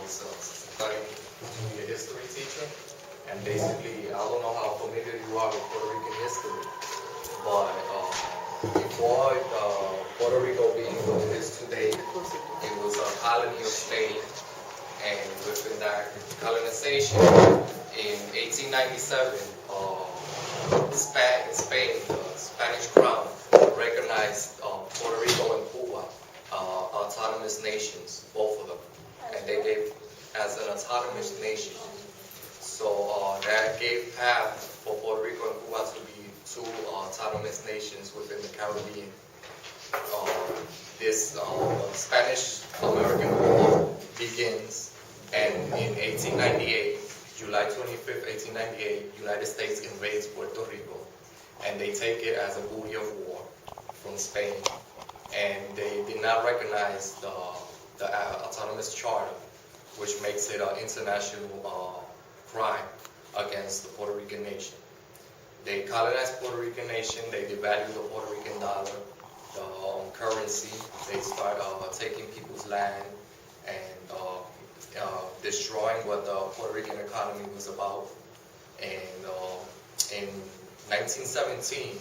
was studying to be a history teacher. And basically, I don't know how familiar you are with Puerto Rican history, but before Puerto Rico being what it is today, it was a colony of Spain. And within that colonization, in 1897, Spain, the Spanish crown, recognized Puerto Rico and Cuba autonomous nations, both of them, and they gave as an autonomous nation. So that gave path for Puerto Rico and Cuba to be two autonomous nations within the Caribbean. This Spanish-American War begins, and in 1898, July 25th, 1898, United States invades Puerto Rico, and they take it as a booty of war from Spain, and they did not recognize the autonomous charter, which makes it an international crime against the Puerto Rican nation. They colonized Puerto Rican nation, they devalued the Puerto Rican dollar, the currency, they start taking people's land and destroying what the Puerto Rican economy was about. And in 1917,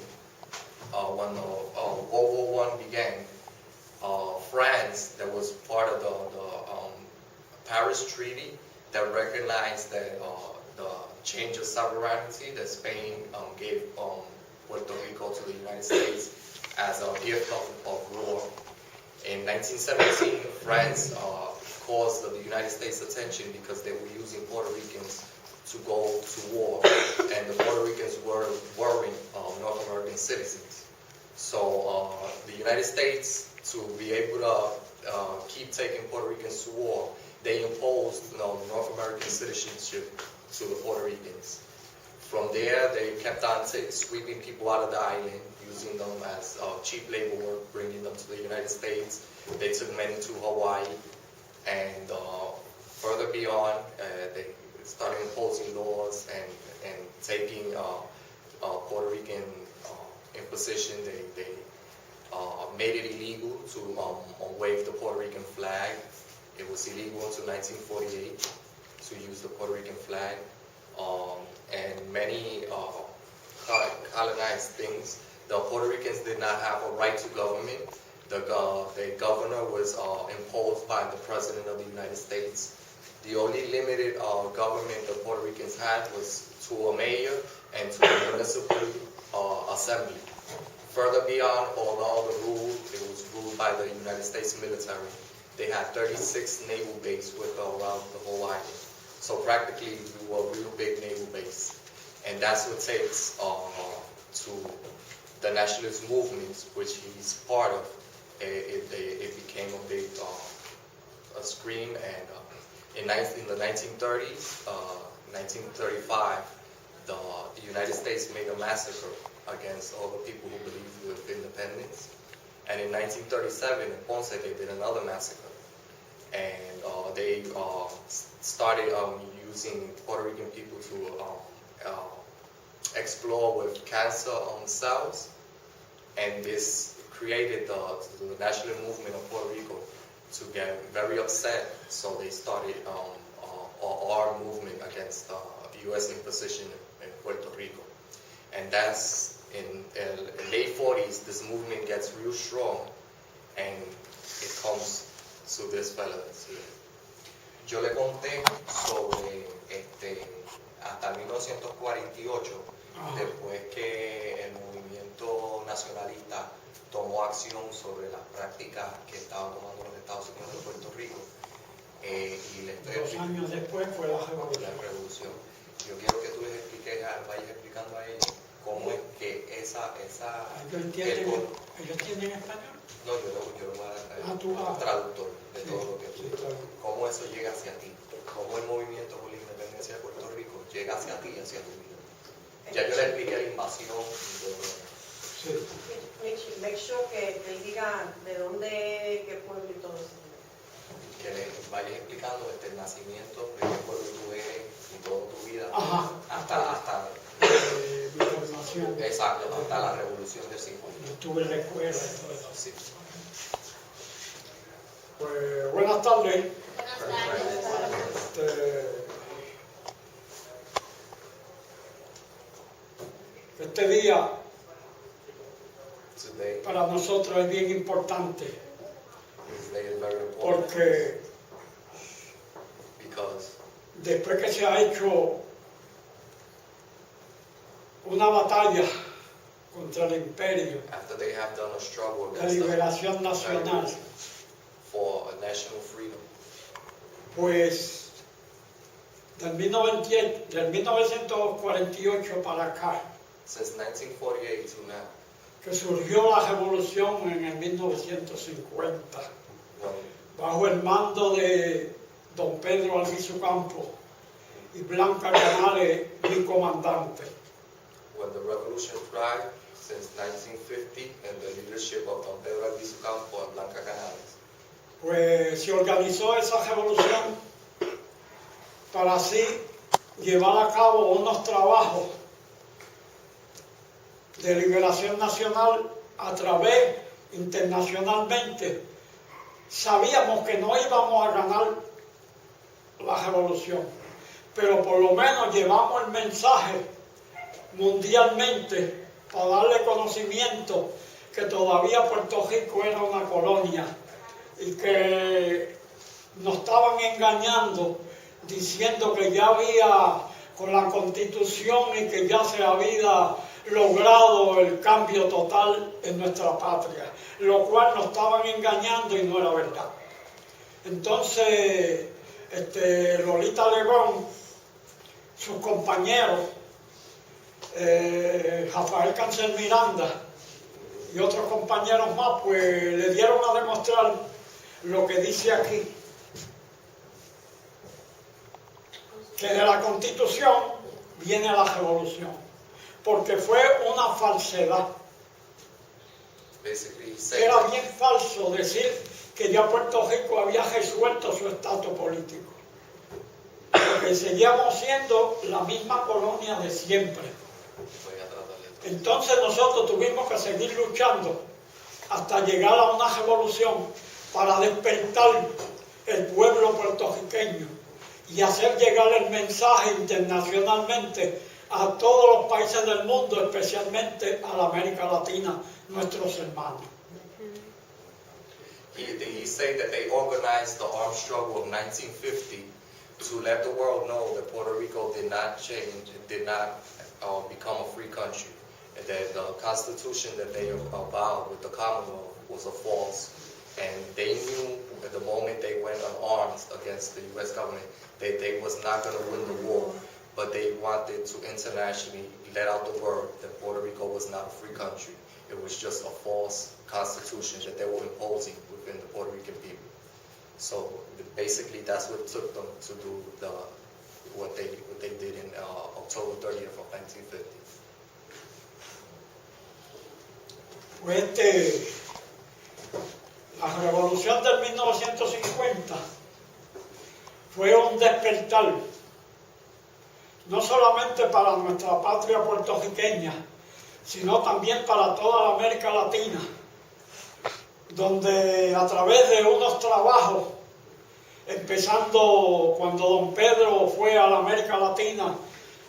when World War I began, France, that was part of the Paris Treaty, that recognized that the change of sovereignty that Spain gave Puerto Rico to the United States as a gift of war. In 1917, France caused the United States attention because they were using Puerto Ricans to go to war, and the Puerto Ricans were worrying North American citizens. So the United States, to be able to keep taking Puerto Ricans to war, they imposed North American citizenship to the Puerto Ricans. From there, they kept on sweeping people out of the island, using them as cheap labor work, bringing them to the United States. They took many to Hawaii, and further beyond, they started imposing laws and taking Puerto Rican imposition. They made it illegal to wave the Puerto Rican flag. It was illegal until 1948 to use the Puerto Rican flag. And many colonized things. The Puerto Ricans did not have a right to government. The governor was imposed by the President of the United States. The only limited government the Puerto Ricans had was to a mayor and to a municipal assembly. Further beyond all the rule, it was ruled by the United States military. They had 36 naval bases around the whole island. So practically, we were a real big naval base. And that's what takes to the nationalist movement, which he's part of. It became a big scream. And in the 1930s, 1935, the United States made a massacre against all the people who believed with independence. And in 1937, in Ponce, they did another massacre. And they started using Puerto Rican people to explore with cancer cells. And this created the national movement of Puerto Rico to get very upset. So they started our movement against the U.S. imposition in Puerto Rico. And that's in the late 40s, this movement gets real strong, and it comes to this fella. Yo le conté sobre hasta 1948, después que el movimiento nacionalista tomó acción sobre las prácticas que estaban tomando los Estados Unidos de Puerto Rico. Y les estoy 2 años después fue la revolución. Yo quiero que tú les expliques, vayas explicando a ellos cómo es que esa ¿Ellos entienden español? No, yo voy a dar traductor de todo lo que tú dices. ¿Cómo eso llega hacia ti? ¿Cómo el movimiento por la independencia de Puerto Rico llega hacia ti, hacia tu vida? Ya yo le expliqué la invasión y todo eso. Sí. Make sure que él diga de dónde, qué pueblo y todo eso. Que le vayas explicando desde el nacimiento, de qué pueblo tú eres y toda tu vida, hasta mi formación. Exacto, hasta la revolución del 50. Estuve en la escuela y todo eso. Sí. Pues buenas tardes. Buenas tardes. Este día Today, para nosotros es bien importante this day is very important porque because después que se ha hecho una batalla contra el imperio, after they have done a struggle la against liberación nacional, for a national freedom, pues del 1948 para acá, since 1948 to now, que surgió la revolución en el 1950, when bajo el mando de don Pedro Albizu Campos y Blanca Canales, mi comandante. when the revolution thrived since 1950 and the leadership of Don Pedro Albizu Campos and Blanca Canales. Pues se organizó esa revolución para así llevar a cabo unos trabajos de liberación nacional a través internacionalmente. Sabíamos que no íbamos a ganar la revolución, pero por lo menos llevamos el mensaje mundialmente para darle conocimiento que todavía Puerto Rico era una colonia y que nos estaban engañando diciendo que ya había con la Constitución y que ya se había logrado el cambio total en nuestra patria, lo cual nos estaban engañando y no era verdad. Entonces, Lolita Lebón, sus compañeros, Rafael Cancel Miranda y otros compañeros más, pues le dieron a demostrar lo que dice aquí, que de la Constitución viene la revolución, porque fue una falsedad. Basically, he said Era that bien falso decir que ya Puerto Rico había resuelto su estatus político, porque seguíamos siendo la misma colonia de siempre. voy a tratarle. Entonces nosotros tuvimos que seguir luchando hasta llegar a una revolución para despertar el pueblo puertorriqueño y hacer llegar el mensaje internacionalmente a todos los países del mundo, especialmente a la América Latina, nuestros hermanos. He said that they organized the armed struggle of 1950 to let the world know that Puerto Rico did not change, did not become a free country, and that the Constitution that they avowed with the Commonwealth was a false. And they knew at the moment they went on arms against the U.S. government that they was not going to win the war, but they wanted to internationally let out the word that Puerto Rico was not a free country. It was just a false constitution that they were imposing within the Puerto Rican people. So basically, that's what took them to do what they did in October 30th of 1950. Pues la revolución del 1950 fue un despertar, no solamente para nuestra patria puertorriqueña, sino también para toda la América Latina, donde a través de unos trabajos, empezando cuando don Pedro fue a la América Latina,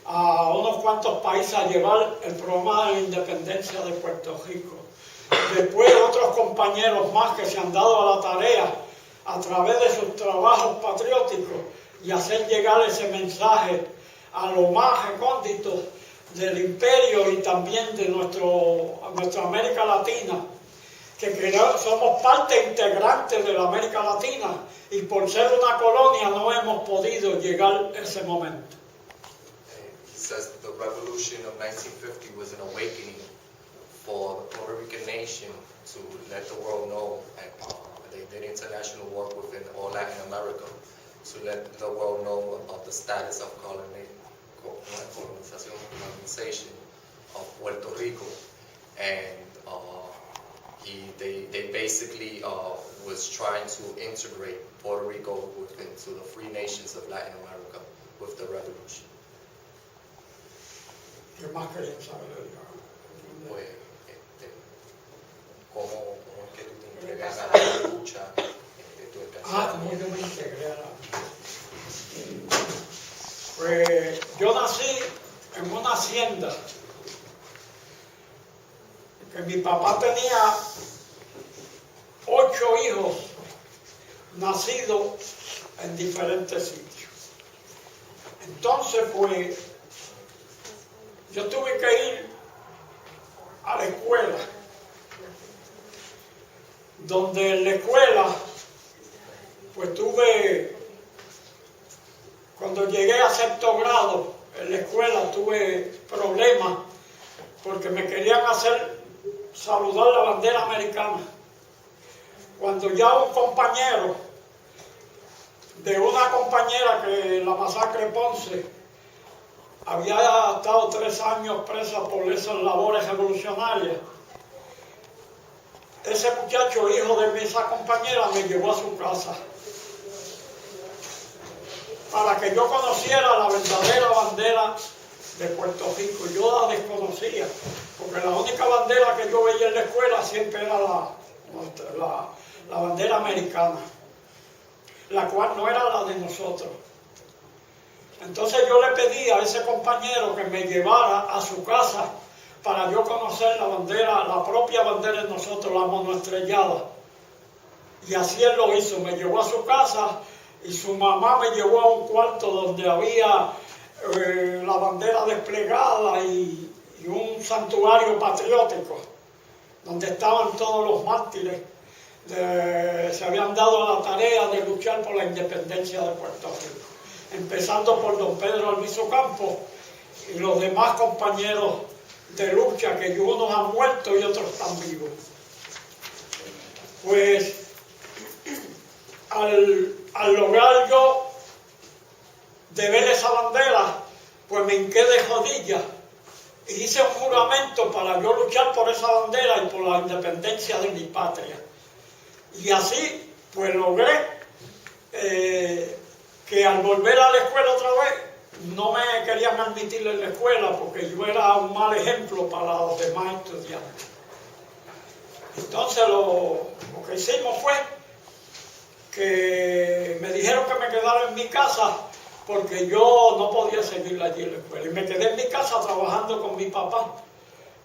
a unos cuantos países a llevar el programa de la independencia de Puerto Rico. Después otros compañeros más que se han dado a la tarea a través de sus trabajos patrióticos y hacer llegar ese mensaje a lo más recóndito del imperio y también de nuestra América Latina, que somos parte integrante de la América Latina y por ser una colonia no hemos podido llegar a ese momento. He says that the revolution of 1950 was an awakening for the Puerto Rican nation to let the world know, and they did international work within all Latin America to let the world know about the status of colonization of Puerto Rico, and they basically was trying to integrate Puerto Rico into the free nations of Latin America with the revolution. ¿Qué más querían saber? Pues, ¿cómo es que tú te integras a la lucha? ¿Cómo yo me integré a la yo nací en una hacienda, que mi papá tenía 8 hijos nacidos en diferentes sitios. Entonces, pues, yo tuve que ir a la escuela, donde en la escuela, pues cuando llegué a 6º grado, en la escuela tuve problemas, porque me querían hacer saludar la bandera americana. Cuando ya un compañero de una compañera que en la masacre de Ponce había estado 3 años presa por esas labores revolucionarias, ese muchacho, hijo de esa compañera, me llevó a su casa para que yo conociera la verdadera bandera de Puerto Rico. Yo la desconocía, porque la única bandera que yo veía en la escuela siempre era la bandera americana, la cual no era la de nosotros. Entonces yo le pedí a ese compañero que me llevara a su casa para yo conocer la bandera, la propia bandera de nosotros, la monoestrellada. Y así él lo hizo, me llevó a su casa y su mamá me llevó a un cuarto donde había la bandera desplegada y un santuario patriótico, donde estaban todos los mártires. Se habían dado a la tarea de luchar por la independencia de Puerto Rico, empezando por don Pedro Alviso Campos y los demás compañeros de lucha, que unos han muerto y otros están vivos. Pues al lograr yo de ver esa bandera, pues me hinqué de rodillas y hice un juramento para yo luchar por esa bandera y por la independencia de mi patria. Y así, pues logré que al volver a la escuela otra vez, no me querían admitir en la escuela porque yo era un mal ejemplo para los demás estudiantes. Entonces lo que hicimos fue que me dijeron que me quedara en mi casa porque yo no podía seguir allí en la escuela. Y me quedé en mi casa trabajando con mi papá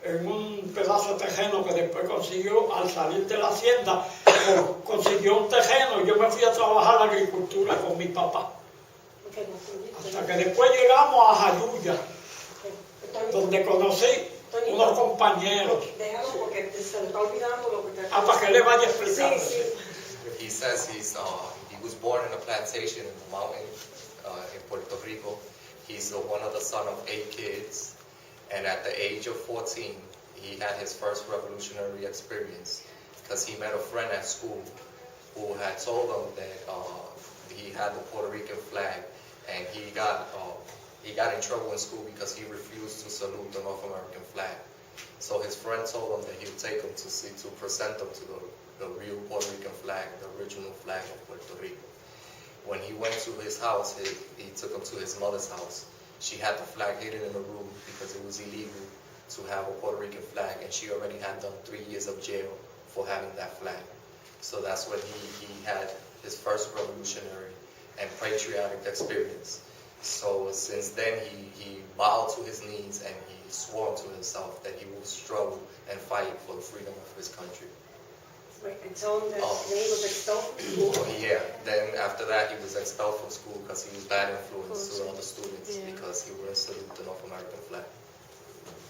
en un pedazo de terreno que después consiguió, al salir de la hacienda, consiguió un terreno y yo me fui a trabajar la agricultura con mi papá. Hasta que después llegamos a Jayuya, donde conocí unos compañeros. Déjalo porque se le está olvidando lo que te... Para que le vaya explicando. Sí. He says he was born in a plantation in the mountain in Puerto Rico. He's one of the son of 8 kids, and at the age of 14, he had his first revolutionary experience because he met a friend at school who had told him that he had the Puerto Rican flag, and he got in trouble in school because he refused to salute the North American flag. So his friend told him that he would take him to present him to the real Puerto Rican flag, the original flag of Puerto Rico. When he went to his house, he took him to his mother's house. She had the flag hidden in the room because it was illegal to have a Puerto Rican flag, and she already had done 3 years of jail for having that flag. So that's when he had his first revolutionary and patriotic experience. So since then, he bowed to his knees and he swore to himself that he will struggle and fight for the freedom of his country. Wait, and tell him that he was expelled from school? Yeah, then after that he was expelled from school because he was bad influence to other students because he wouldn't salute the North American flag.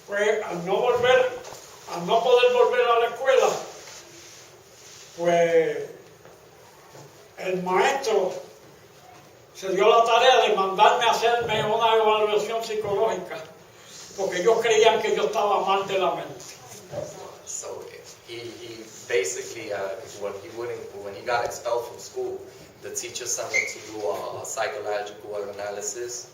Pues al no poder volver a la escuela, pues el maestro se dio la tarea de mandarme a hacerme una evaluación psicológica, porque ellos creían que yo estaba mal de la mente. So he basically, when he got expelled from school, the teacher sent him to do a psychological analysis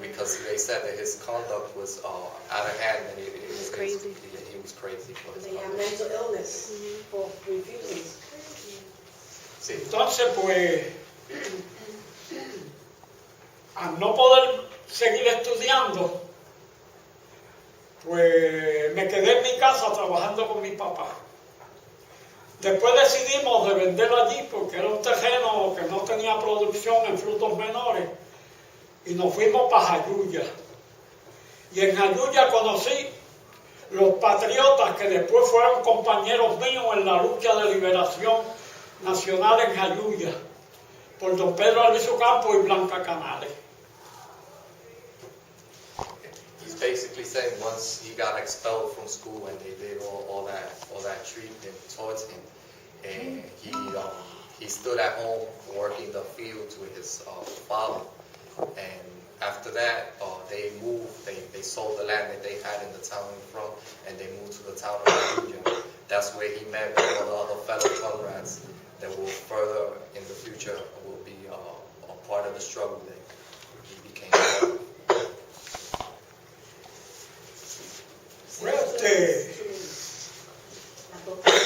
because they said that his conduct was out of hand and he was crazy. He was crazy. They have mental illness for refusing. Sí. Entonces, pues, al no poder seguir estudiando, pues me quedé en mi casa trabajando con mi papá. Después decidimos de venderlo allí porque era un terreno que no tenía producción en frutos menores y nos fuimos para Jayuya. Y en Jayuya conocí los patriotas que después fueron compañeros míos en la lucha de liberación nacional en Jayuya, por don Pedro Albizu Campos y Blanca Canales. He's basically saying once he got expelled from school and they did all that treatment towards him, and he stood at home working the fields with his father. And after that, they moved. They sold the land that they had in the town in front, and they moved to the town of Jayuya. That's where he met all the other fellow comrades that will further in the future will be a part of the struggle that he became part of.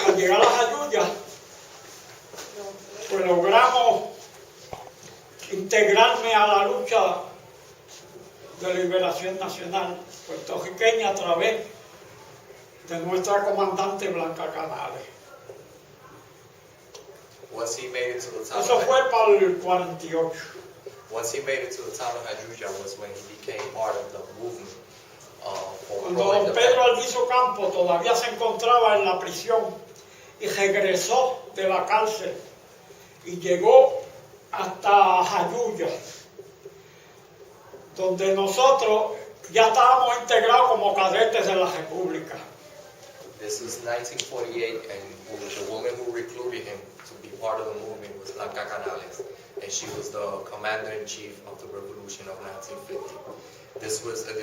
Al llegar a Jayuya, pues logramos integrarme a la lucha de liberación nacional puertorriqueña a través de nuestra comandante Blanca Canales. Once he made it to the town Eso fue para el 48. Once he made it to the town of Jayuya was when he became part of the movement for Cuando don Pedro pro-independence. Albizu Campos todavía se encontraba en la prisión y regresó de la cárcel y llegó hasta Jayuya, donde nosotros ya estábamos integrados como cadetes de la República. This was 1948, and the woman who recruited him to be part of the movement was Blanca Canales, and she was the commander-in-chief of the Revolution of 1950. This was in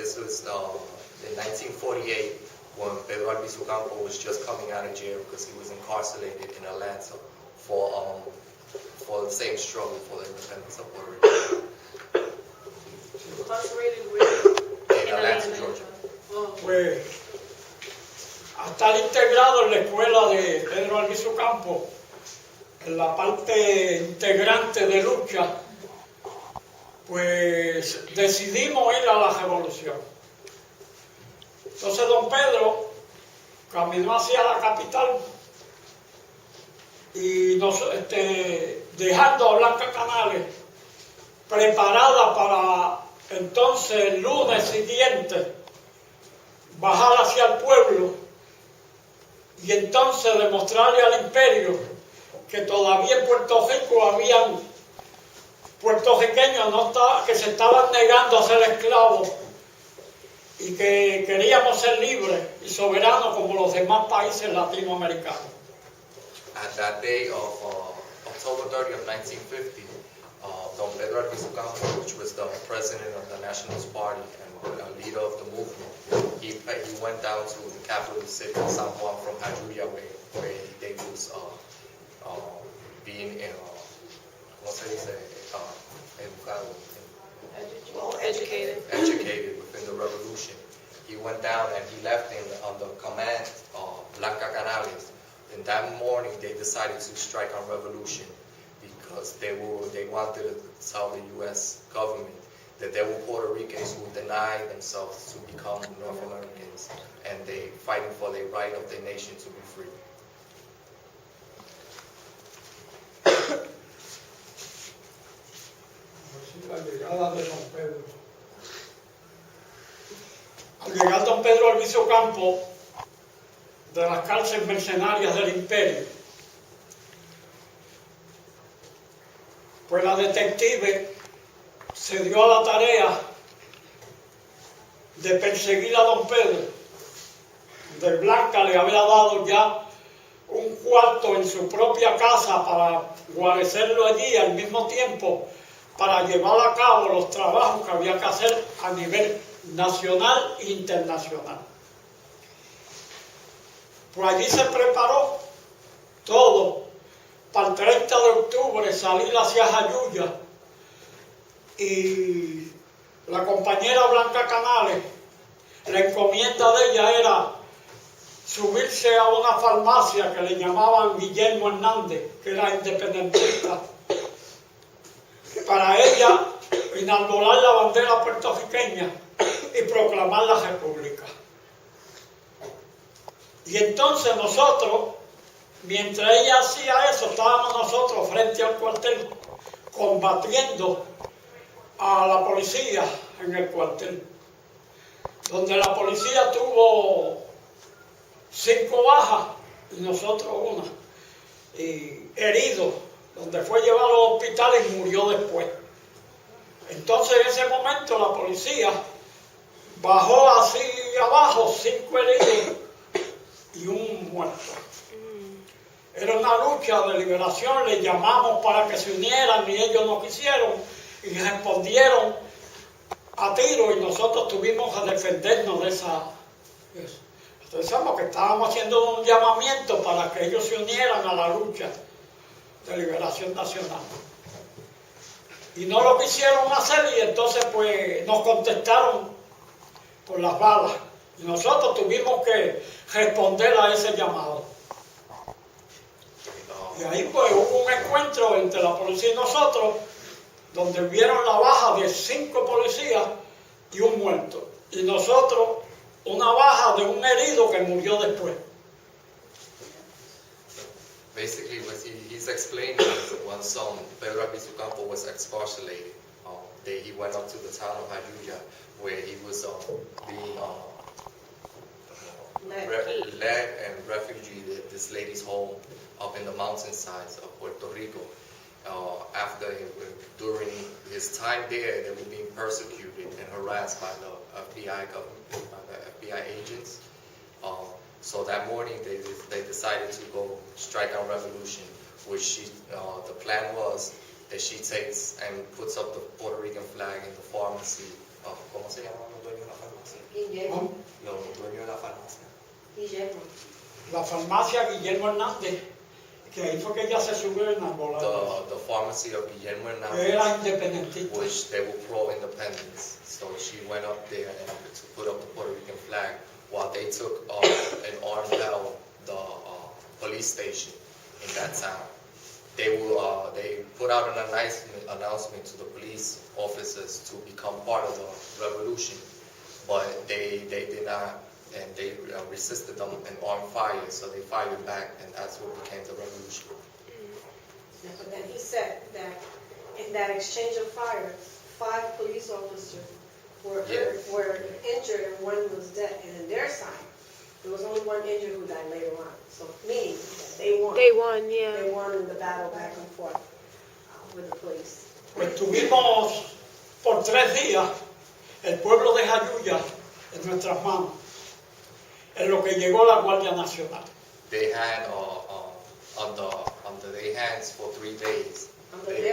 1948 when Pedro Albizu Campos was just coming out of jail because he was incarcerated in Atlanta for the same struggle for the independence of Puerto Rico. Incarcerated where? In Atlanta, Georgia. Pues, a estar integrado en la escuela de Pedro Albizu Campos, en la parte integrante de lucha, pues decidimos ir a la revolución. Entonces don Pedro caminó hacia la capital y dejando a Blanca Canales preparada para entonces el lunes siguiente bajar hacia el pueblo y entonces demostrarle al imperio que todavía en Puerto Rico habían puertorriqueños que se estaban negando a ser esclavos y que queríamos ser libres y soberanos como los demás países latinoamericanos. At that day of October 30 of 1950, Don Pedro Albizu Campos, which was the president of the Nationalist Party and a leader of the movement, he went down to the capital city, San Juan, from Jayuya, where they was being educated within the revolution. He went down and he left under command of Blanca Canales. And that morning they decided to strike on revolution because they wanted to tell the U.S. government that there were Puerto Ricans who denied themselves to become North Americans, and they fighting for the right of their nation to be free. La llegada de don Pedro. Al llegar don Pedro Albizu Campos de las cárceles mercenarias del imperio, pues la detective se dio a la tarea de perseguir a don Pedro. De Blanca le había dado ya un cuarto en su propia casa para guarecerlo allí, al mismo tiempo para llevar a cabo los trabajos que había que hacer a nivel nacional e internacional. Pues allí se preparó todo para el 30 de octubre salir hacia Jayuya, y la compañera Blanca Canales, la encomienda de ella era subirse a una farmacia que le llamaban Guillermo Hernández, que era independentista, para ella inaugurar la bandera puertorriqueña y proclamar la república. Y entonces nosotros, mientras ella hacía eso, estábamos nosotros frente al cuartel combatiendo a la policía en el cuartel, donde la policía tuvo 5 bajas y nosotros una, y herido, donde fue llevado al hospital y murió después. Entonces en ese momento la policía bajó así abajo 5 heridos y un muerto. Era una lucha de liberación, les llamamos para que se unieran y ellos no quisieron y respondieron a tiro y nosotros tuvimos que defendernos de esa. Entonces sabemos que estábamos haciendo un llamamiento para que ellos se unieran a la lucha de liberación nacional. Y no lo quisieron hacer y entonces pues nos contestaron por las balas. Y nosotros tuvimos que responder a ese llamado. Y ahí pues hubo un encuentro entre la policía y nosotros, donde vieron la baja de 5 policías y un muerto. Y nosotros una baja de un herido que murió después. Basically, what he's explaining is once Pedro Albizu Campo was expulsulated, he went up to the town of Ayuya, where he was being led and refugee at this lady's home up in the mountainsides of Puerto Rico. During his time there, they were being persecuted and harassed by the FBI government, by the FBI agents. So that morning, they decided to go strike out revolution, which the plan was that she takes and puts up the Puerto Rican flag in the pharmacy. ¿Cómo se llama los dueños de la farmacia? Guillermo. Los dueños de la farmacia. Guillermo. La farmacia Guillermo Hernández, que ahí fue que ella se subió en la The pharmacy of Guillermo que Hernández, era independentista. which they were pro-independence. So she went up there and to put up the Puerto Rican flag while they took an armed held the police station in that town. They put out an announcement to the police officers to become part of the revolution, but they did not, and they resisted them and armed fire, so they fired back, and that's what became the revolution. Yeah, but then he said that in that exchange of fire, 5 police officers were injured and 1 was dead. And in their side, there was only 1 injured who died later on. So meaning that they won. They won, yeah. They won in the battle back and forth with the police. Pues tuvimos por 3 días el pueblo de Jayuya en nuestras manos, en lo que llegó la Guardia Nacional. They had under their hands for 3 days. Under their